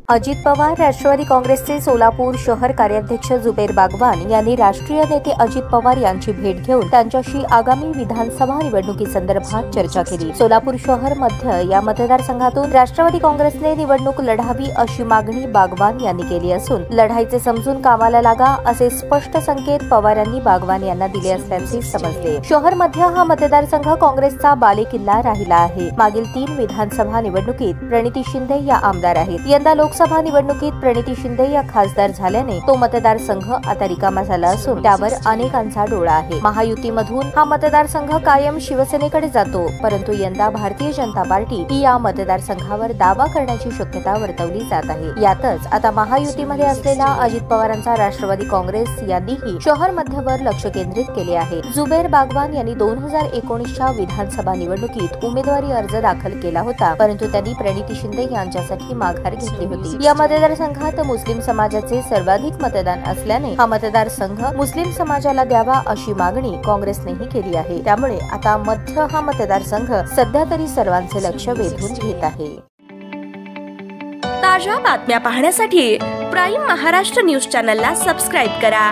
अजित पवार राष्ट्रवादी काँग्रेसचे सोलापूर शहर कार्याध्यक्ष जुबेर बागवान यांनी राष्ट्रीय नेते अजित पवार यांची भेट घेऊन त्यांच्याशी आगामी विधानसभा निवडणुकीसंदर्भात चर्चा केली। सोलापूर शहर मध्य या मतदारसंघातून राष्ट्रवादी काँग्रेसने निवडणूक लढावी अशी मागणी बागवान यांनी केली असून लढाईचे समजून कामाला लागा असे स्पष्ट संकेत पवार यांनी बागवान यांना दिले असल्याचे समजले। शहर मध्य हा मतदारसंघ काँग्रेसचा बालेकिल्ला राहिला आहे। मागील 3 विधानसभा निवडणुकीत प्रणिती शिंदे या आमदार आहेत। यंदा लोकसभा निवडणुकीत प्रणिती शिंदे या खासदार झाल्याने तो मतदारसंघ आता रिकामा झाला असून त्यावर अनेकांचा डोळा आहे। महायुतीमधून हा मतदारसंघ कायम शिवसेनेकडे जातो, परंतु यंदा भारतीय जनता पार्टी ही या मतदारसंघावर दावा करण्याची शक्यता वर्तवली जात आहे। यातच आता महायुतीमध्ये असलेला अजित पवारांचा राष्ट्रवादी काँग्रेस यांनीही शहर मध्यवर लक्ष केंद्रित केले आहे। जुबेर बागवान यांनी 2019च्या विधानसभा निवडणुकीत उमेदवारी अर्ज दाखल केला होता, परंतु त्यांनी प्रणिती शिंदे यांच्यासाठी माघार घेतली होती। या मतदारसंघात मुस्लिम समाजाचे सर्वाधिक मतदान असल्याने हा मतदारसंघ मुस्लिम समाजाला द्यावा अशी मागणी काँग्रेसनेही केली आहे। त्यामुळे आता मध्य हा मतदारसंघ सध्या तरी सर्वांचे लक्ष वेधून घेत आहे। ताज्या बातम्या पाहण्यासाठी प्राईम महाराष्ट्र न्यूज चॅनलला सबस्क्राईब करा।